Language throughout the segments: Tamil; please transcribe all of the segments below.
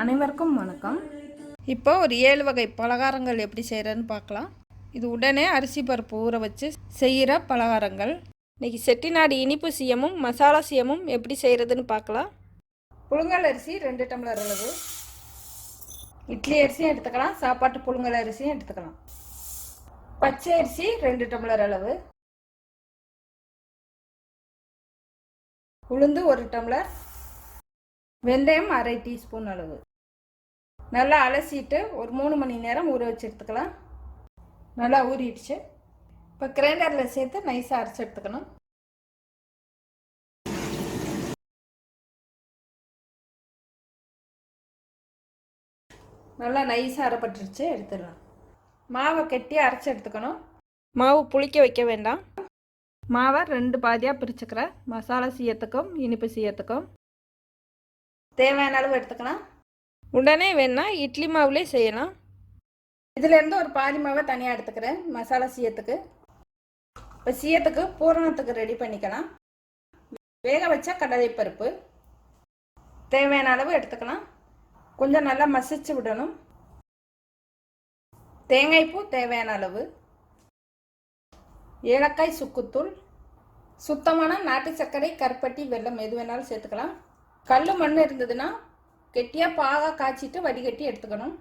அனைவருக்கும் வணக்கம். இப்போ ஒரு 7 வகை பலகாரங்கள் எப்படி செய்கிறதுன்னு பார்க்கலாம். இது உடனே அரிசி பருப்பு ஊற வச்சு செய்கிற பலகாரங்கள். இன்றைக்கி செட்டிநாடு இனிப்பு சீயமும் மசாலா சீயமும் எப்படி செய்கிறதுன்னு பார்க்கலாம். புழுங்கல் அரிசி 2 டம்ளர் அளவு, இட்லி அரிசியும் எடுத்துக்கலாம், சாப்பாட்டு புழுங்கல் அரிசியும் எடுத்துக்கலாம். பச்சை அரிசி 2 டம்ளர் அளவு, உளுந்து 1 டம்ளர், வெந்தயம் அரை டீஸ்பூன் அளவு. நல்லா அலசிட்டு ஒரு 3 மணி நேரம் ஊற வச்சு எடுத்துக்கலாம். நல்லா ஊறிடுச்சு. இப்போ கிரைண்டரில் சேர்த்து நைஸாக அரைச்சி எடுத்துக்கணும். நல்லா நைஸாக அரைப்பட்டுருச்சு, எடுத்துடலாம். மாவை கெட்டி அரைச்சி எடுத்துக்கணும். மாவு புளிக்க வைக்க வேண்டாம். மாவை 2 பாதியாக பிரிச்சுக்கிறேன். மசாலா சீயத்துக்கும் இனிப்பு சீயத்துக்கும் தேவையான அளவு எடுத்துக்கலாம். உடனே வேணா இட்லி மாவுலே செய்யலாம். இதிலேருந்து ஒரு பாதி மாவை தனியாக எடுத்துக்கிறேன் மசாலா சீயத்துக்கு. இப்போ சீயத்துக்கு பூரணத்துக்கு ரெடி பண்ணிக்கலாம். வேக வச்ச கடலைப்பருப்பு தேவையான அளவு எடுத்துக்கலாம். கொஞ்சம் நல்லா மசிச்சு விடணும். தேங்காய் பூ தேவையான அளவு, ஏலக்காய் சுக்குத்தூள், சுத்தமான நாட்டு சர்க்கரை, கருப்பட்டி, வெல்லம் எது வேணாலும் சேர்த்துக்கலாம். கல் மண் இருந்ததுன்னா கெட்டியாக பாகாக காய்ச்சிட்டு வடிகட்டி எடுத்துக்கணும்.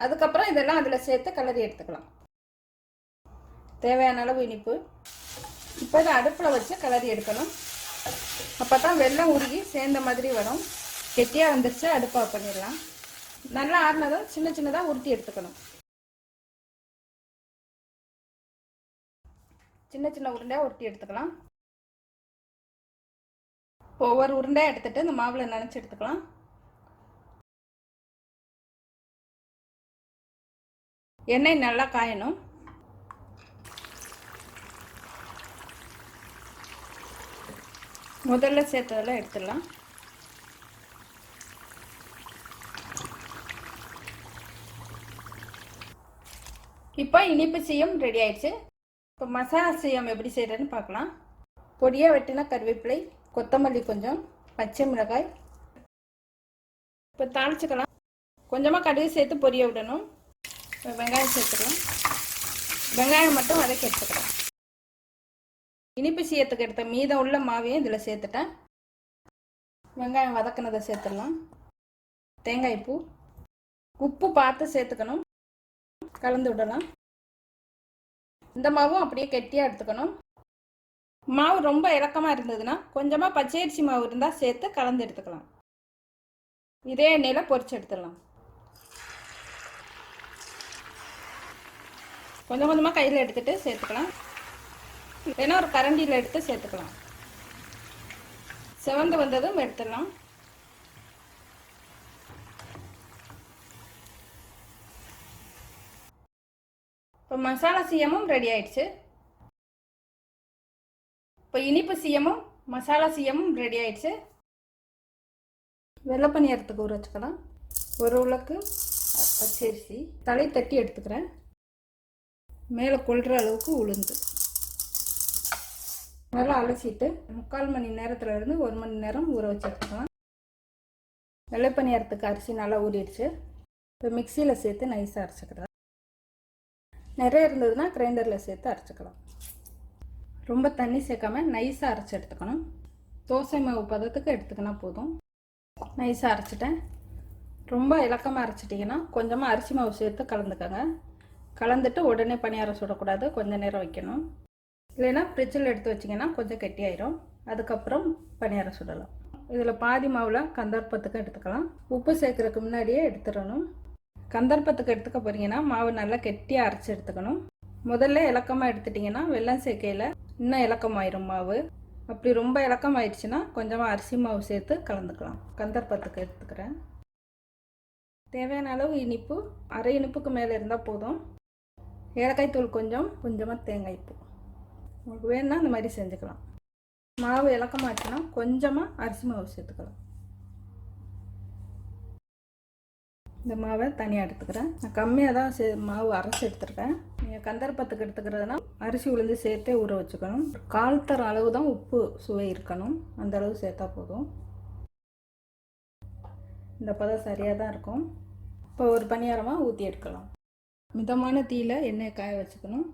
அதுக்கப்புறம் இதெல்லாம் அதில் சேர்த்து கலரி எடுத்துக்கலாம். தேவையான அளவு இனிப்பு. இப்போ இதை அடுப்பில் வச்சு கலரி எடுக்கணும். அப்போ தான் வெல்லம் உருகி சேர்ந்த மாதிரி வரும். கெட்டியாக வந்துருச்சு, அடுப்பாக பண்ணிடலாம். நல்லா ஆறினதும் சின்ன சின்னதாக உருட்டி எடுத்துக்கணும். சின்ன சின்ன உருண்டையாக உருட்டி எடுத்துக்கலாம். ஒவ்வொரு உருண்டையாக எடுத்துகிட்டு இந்த மாவில் நனைச்சி எடுத்துக்கலாம். எண்ணெய் நல்லா காயணும். முதல்ல சேர்த்ததெல்லாம் எடுத்துடலாம். இப்போ இனிப்பு சீயம் ரெடி ஆயிடுச்சு. இப்போ மசாலா சீயம் எப்படி செய்கிறதுன்னு பார்க்கலாம். பொடியாக வெட்டின கருவேப்பிலை, கொத்தமல்லி, கொஞ்சம் பச்சை மிளகாய். இப்போ தாளிச்சுக்கலாம். கொஞ்சமாக கடுகு சேர்த்து பொரிய விடணும். இப்போ வெங்காயம் சேர்த்துக்கலாம். வெங்காயம் மட்டும் வதக்கி எடுத்துக்கலாம். இனிப்பு சீயத்துக்கு எடுத்த மீதம் உள்ள மாவையும் இதில் சேர்த்துட்டேன். வெங்காயம் வதக்கினதை சேர்த்துடலாம். தேங்காய் பூ, உப்பு பார்த்து சேர்த்துக்கணும். கலந்து விடலாம். இந்த மாவும் அப்படியே கெட்டியாக எடுத்துக்கணும். மாவு ரொம்ப இலக்கமாக இருந்ததுன்னா கொஞ்சமாக பச்சரிசி மாவு இருந்தால் சேர்த்து கலந்து எடுத்துக்கலாம். இதே எண்ணெயில் பொரிச்சு எடுத்துடலாம். கொஞ்சம் கொஞ்சமாக கையில் எடுத்துகிட்டு சேர்த்துக்கலாம். இல்லைன்னா ஒரு கரண்டியில் எடுத்து சேர்த்துக்கலாம். செவந்து வந்ததும் எடுத்துடலாம். இப்போ மசாலா சீயமும் ரெடி ஆயிடுச்சு. இப்போ இனிப்பு சீயமும் மசாலா சீயமும் ரெடி ஆயிடுச்சு. வெள்ளை பணியாரத்துக்கு ஊற வச்சுக்கலாம். ஒரு உலக்கு பச்சரிசி தலை தட்டி எடுத்துக்கிறேன். மேலே கொள்கிற அளவுக்கு உளுந்து நல்லா அலசிட்டு 3/4 மணி நேரத்துலேருந்து 1 மணி நேரம் ஊற வச்சு எடுத்துக்கலாம். வெள்ளை பணியாரத்துக்கு அரிசி நல்லா ஊறிடுச்சு. இப்போ மிக்சியில் சேர்த்து நைஸாக அரைச்சிக்கிறேன். நிறைய இருந்ததுன்னா கிரைண்டரில் சேர்த்து அரைச்சிக்கலாம். ரொம்ப தண்ணி சேர்க்காம நைஸாக அரைச்சி எடுத்துக்கணும். தோசை மாவு பதத்துக்கு எடுத்துக்கினா போதும். நைஸாக அரைச்சிட்டேன். ரொம்ப இலக்கமாக அரைச்சிட்டிங்கன்னா கொஞ்சமாக அரிசி மாவு சேர்த்து கலந்துக்கோங்க. கலந்துட்டு உடனே பணியாரம் சுடக்கூடாது, கொஞ்சம் நேரம் வைக்கணும். இல்லைன்னா ஃப்ரிட்ஜில் எடுத்து வச்சிங்கன்னா கொஞ்சம் கெட்டியாயிரும். அதுக்கப்புறம் பணியாரம் சுடலாம். இதில் பாதி மாவில் கந்தர்ப்பத்துக்கு எடுத்துக்கலாம். உப்பு சேர்க்குறதுக்கு முன்னாடியே எடுத்துடணும். கந்தர்ப்பத்துக்கு எடுத்துக்க போகிறீங்கன்னா மாவு நல்லா கெட்டியாக அரைச்சி எடுத்துக்கணும். முதல்ல இலக்கமாக எடுத்துட்டிங்கன்னா வெல்லம் சேர்க்கையில் இன்னும் இலக்கமாயிரும் மாவு. அப்படி ரொம்ப இலக்கமாயிடுச்சுன்னா கொஞ்சமாக அரிசி மாவு சேர்த்து கலந்துக்கலாம். கந்தர்ப்பத்துக்கு எடுத்துக்கிறேன். தேவையான அளவு இனிப்பு, அரை இனிப்புக்கு மேலே இருந்தால் போதும். ஏலக்காய் தூள் கொஞ்சமாக தேங்காய் பூ. உங்களுக்கு வேணுன்னா இந்த மாதிரி செஞ்சுக்கலாம். மாவு இலக்கமாச்சுன்னா கொஞ்சமாக அரிசி மாவு சேர்த்துக்கலாம். இந்த மாவை தனியாக எடுத்துக்கிறேன். நான் கம்மியாக தான் மாவு அரைச்சி எடுத்துருக்கேன். நீங்கள் கந்தர்ப்பத்துக்கு எடுத்துக்கிறதுனா அரிசி உளுந்து சேர்த்தே ஊற வச்சுக்கணும். 1/4 தர அளவு தான் உப்பு சுவை இருக்கணும். அந்த அளவு சேர்த்தா போதும். இந்த பதம் சரியாக தான் இருக்கும். இப்போ ஒரு பணியாரமாக ஊற்றி எடுக்கலாம். மிதமான தீயில் எண்ணெயை காய வச்சுக்கணும்.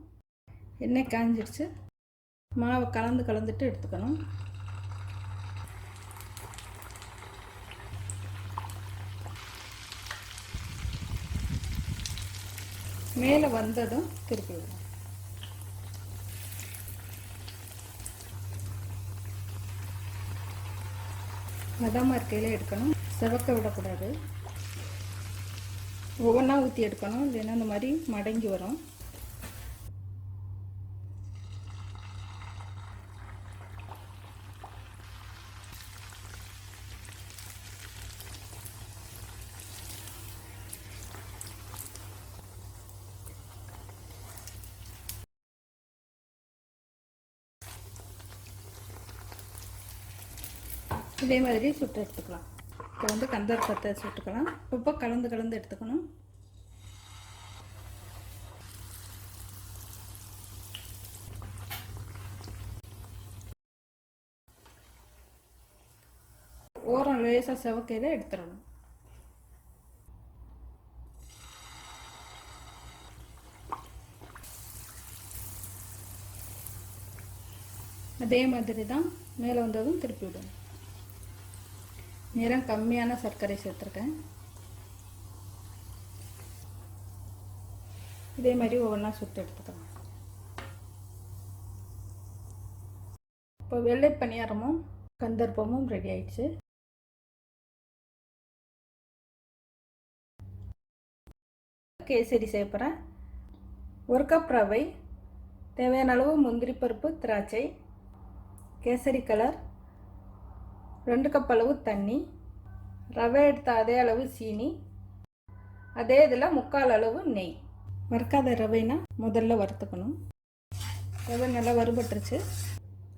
எண்ணெய் காய்ஞ்சிடுச்சு. மாவை கலந்துட்டு எடுத்துக்கணும். மேலே வந்ததும் திருப்பி விடணும். மிதமாக இருக்கையில் எடுக்கணும். செவக்க விடக்கூடாது. ஒவ்வொன்றா ஊற்றி எடுக்கணும். இல்லைன்னா இந்த மாதிரி மடங்கி வரும். இதே மாதிரி சுட்டு எடுத்துக்கலாம். இப்போ வந்து கந்தர்ப்பத்தை சுட்டுக்கலாம். இப்போ கலந்து எடுத்துக்கணும். ஓரம் லேசாக செவக்கையில் எடுத்துடணும். அதே மாதிரி தான் மேலே வந்ததும் திருப்பி விடணும். நிறம் கம்மியான சர்க்கரை சேர்த்துருக்கேன். இதே மாதிரி ஒவ்வொன்றா சுட்டு எடுத்துக்கலாம். இப்போ வெள்ளை பணியாரமும் கந்தர்ப்பமும் ரெடி ஆயிடுச்சு. கேசரி செய்யப்படுறேன். 1 கப் ரவை, தேவையான அளவு முந்திரி பருப்பு, திராட்சை, கேசரி கலர், 2 கப் அளவு தண்ணி, ரவை எடுத்த அதே அளவு சீனி, அதே இதில் 3/4 அளவு நெய். வறுக்காத ரவைனா முதல்ல வறுத்துக்கணும். ரவை நல்லா வறுபட்டுருச்சு.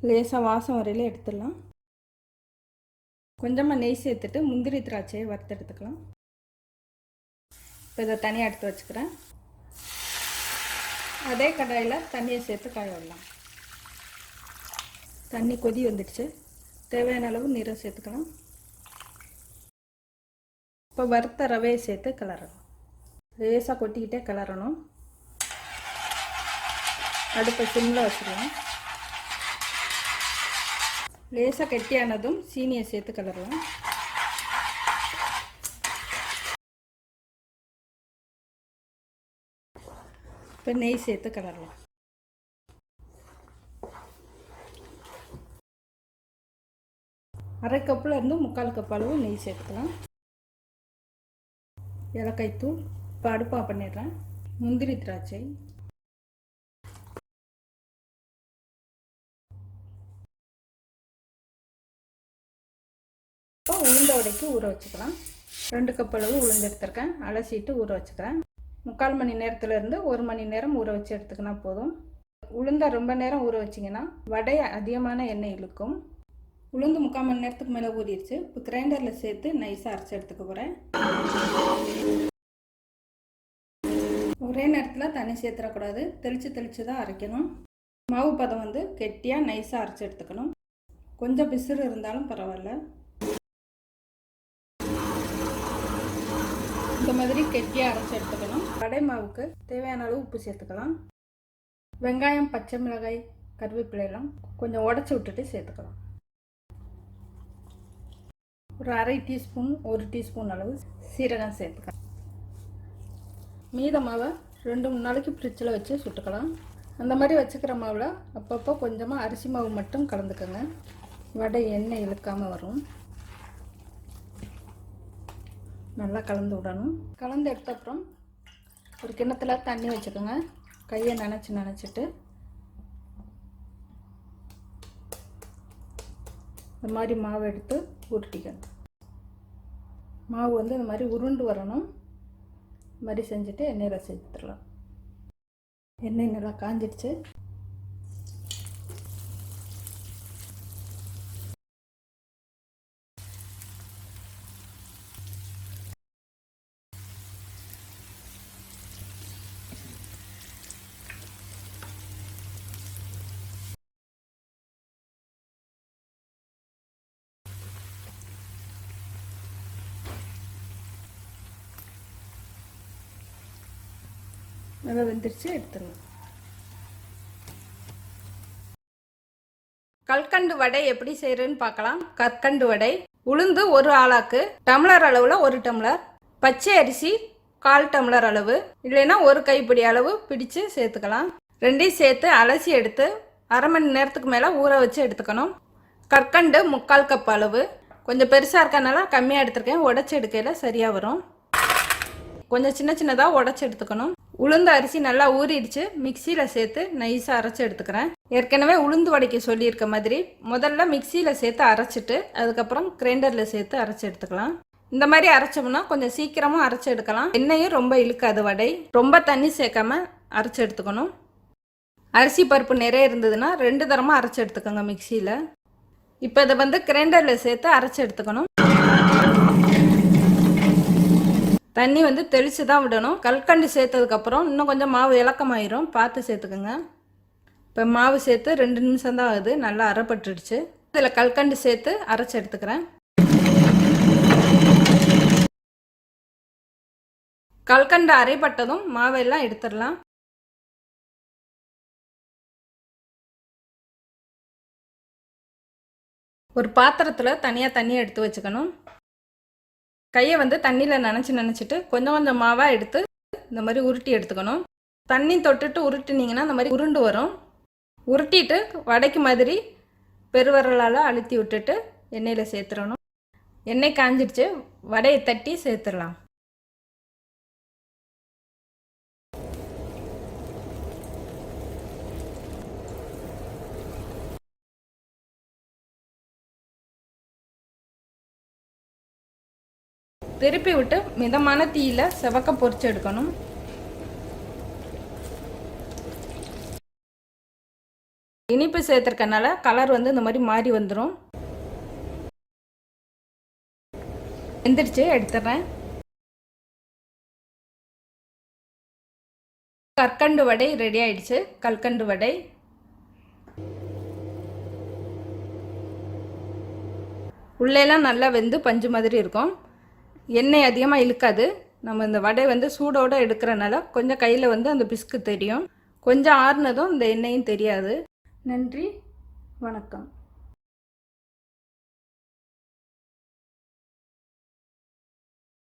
லேசாக வாசம் வரையில் எடுத்துடலாம். கொஞ்சமாக நெய் சேர்த்துட்டு முந்திரி திராட்சையை வறுத்து எடுத்துக்கலாம். இப்போ இதை தனியாக எடுத்து வச்சுக்கிறேன். அதே கடாயில் தண்ணியை சேர்த்து காய விடலாம். தண்ணி கொதி வந்துடுச்சு. தேவையான அளவு நீரை சேர்த்துக்கலாம். இப்போ வறுத்த ரவையை சேர்த்து கிளறணும். லேசாக கொட்டிக்கிட்டே கிளறணும். அடுப்பை சிம்மில் வச்சுக்கலாம். லேசாக கெட்டியானதும் சீனியை சேர்த்து கிளறலாம். இப்போ நெய் சேர்த்து கிளறலாம். அரை கப்பில் இருந்து 3/4 கப் அளவு நெய் சேர்த்துக்கலாம். ஏலக்காய் தூள். இப்போ அடுப்பாக பண்ணிடுறேன். முந்திரி திராட்சை, இப்போ உளுந்த வடைக்கு ஊற வச்சுக்கலாம். 2 கப் அளவு உளுந்து எடுத்துருக்கேன். அலசிட்டு ஊற வச்சுக்கிறேன். 3/4 மணி நேரத்துலேருந்து 1 மணி நேரம் ஊற வச்சு எடுத்துக்கினா போதும். உளுந்தை ரொம்ப நேரம் ஊற வச்சிங்கன்னா வடை அதிகமான எண்ணெய் இழுக்கும். உளுந்து 3/4 மணி நேரத்துக்கு மேலே ஊறிடுச்சு. இப்போ கிரைண்டரில் சேர்த்து நைஸாக அரைச்சி எடுத்துக்க போகிறேன். ஒரே நேரத்தில் தண்ணி சேர்த்துடக்கூடாது. தெளித்து தான் அரைக்கணும். மாவு பதம் வந்து கெட்டியாக நைஸாக அரைச்சி எடுத்துக்கணும். கொஞ்சம் பிசுறு இருந்தாலும் பரவாயில்ல. இந்த மாதிரி கெட்டியாக அரைச்சி எடுத்துக்கணும். வடை மாவுக்கு தேவையான அளவு உப்பு சேர்த்துக்கலாம். வெங்காயம், பச்சை மிளகாய், கருவேப்பிலையெல்லாம் கொஞ்சம் உடச்சி விட்டுட்டு சேர்த்துக்கலாம். ஒரு அரை டீஸ்பூன் 1 டீஸ்பூன் அளவு சீரகம் சேர்த்துக்கலாம். மீத மாவை 2-3 நாளைக்கு ஃப்ரிட்ஜில் வச்சு சுட்டுக்கலாம். அந்த மாதிரி வச்சுக்கிற மாவில் அப்பப்போ கொஞ்சமாக அரிசி மாவு மட்டும் கலந்துக்கோங்க. வடை எண்ணெய் இழுக்காமல் வரும். நல்லா கலந்து விடணும். கலந்து எடுத்த அப்புறம் ஒரு கிண்ணத்தில் தண்ணி வச்சுக்கோங்க. கையை நனைச்சிட்டு இந்த மாதிரி மாவு எடுத்து உருட்டிக்கணும். மாவு வந்து இந்த மாதிரி உருண்டு வரணும். இந்த மாதிரி செஞ்சுட்டு எண்ணெயில் சேர்த்துடலாம். எண்ணெய் நல்லா காஞ்சிடுச்சு. நல்லா வெந்துருச்சு, எடுத்துடலாம். கல்கண்டு வடை எப்படி செய்கிறேன்னு பார்க்கலாம். கற்கண்டு வடை. உளுந்து 1 ஆளாக்கு, டம்ளர் அளவில் 1 டம்ளர், பச்சை அரிசி 1/4 டம்ளர் அளவு, இல்லைன்னா 1 கைப்பிடி அளவு பிடிச்சு சேர்த்துக்கலாம். ரெண்டையும் சேர்த்து அலசி எடுத்து அரை மணி நேரத்துக்கு மேலே ஊற வச்சு எடுத்துக்கணும். கற்கண்டு 3/4 கப் அளவு. கொஞ்சம் பெருசாக இருக்கனால கம்மியாக எடுத்துருக்கேன். உடச்சி எடுக்கையில் சரியாக வரும். கொஞ்சம் சின்ன சின்னதாக உடச்சி எடுத்துக்கணும். உளுந்து அரிசி நல்லா ஊறிடுச்சு, மிக்சியில் சேர்த்து நைஸாக அரைச்சி எடுத்துக்கிறேன். ஏற்கனவே உளுந்து வடைக்கு சொல்லியிருக்க மாதிரி முதல்ல மிக்சியில் சேர்த்து அரைச்சிட்டு அதுக்கப்புறம் கிரைண்டரில் சேர்த்து அரைச்சி எடுத்துக்கலாம். இந்த மாதிரி அரைச்சோம்னா கொஞ்சம் சீக்கிரமாக அரைச்சி எடுக்கலாம். எண்ணெயும் ரொம்ப இழுக்காது வடை. ரொம்ப தண்ணி சேர்க்காம அரைச்சி எடுத்துக்கணும். அரிசி பருப்பு நிறைய இருந்ததுன்னா 2 தரமாக அரைச்சி எடுத்துக்கோங்க மிக்சியில். இப்போ இதை கிரைண்டரில் சேர்த்து அரைச்சி எடுத்துக்கணும். தண்ணி தெளித்து தான் விடணும். கல்கண்டு சேர்த்ததுக்கப்புறம் இன்னும் கொஞ்சம் மாவு இலக்கமாயிரும், பார்த்து சேர்த்துக்கோங்க. இப்போ மாவு சேர்த்து 2 நிமிஷம் தான் ஆகுது, நல்லா அரைப்பட்டுடுச்சு. இதில் கல்கண்டு சேர்த்து அரைச்சி எடுத்துக்கிறேன். கல்கண்டு அரைப்பட்டதும் மாவெல்லாம் எடுத்துடலாம். ஒரு பாத்திரத்தில் தனியாக தண்ணி எடுத்து வச்சுக்கணும். கையை தண்ணியில் நினச்சிட்டு கொஞ்சம் கொஞ்சம் மாவாக எடுத்து இந்த மாதிரி உருட்டி எடுத்துக்கணும். தண்ணி தொட்டுட்டு உருட்டினீங்கன்னா இந்த மாதிரி உருண்டு வரும். உருட்டிட்டு வடைக்கு மாதிரி பெருவரலால் அழுத்தி விட்டுட்டு எண்ணெயில் சேர்த்துடணும். எண்ணெய் காஞ்சிடுச்சு, வடையை தட்டி சேர்த்துடலாம். திருப்பி விட்டு மிதமான தீயில செவக்க பொரிச்சு எடுக்கணும். இனிப்பு சேர்த்துருக்கனால கலர் இந்த மாதிரி மாறி வந்துடும். வெந்துடுச்சு, எடுத்துடுறேன். கற்கண்டு வடை ரெடி ஆயிடுச்சு. கல்கண்டு வடை உள்ளேலாம் நல்லா வெந்து பஞ்சு மாதிரி இருக்கும். எண்ணெய் அதிகமாக இழுக்காது. நம்ம இந்த வடை சூடோடு எடுக்கிறனால கொஞ்சம் கையில் அந்த பிஸ்கு தெரியும். கொஞ்சம் ஆறுனதும் இந்த எண்ணெயும் தெரியாது. நன்றி, வணக்கம்.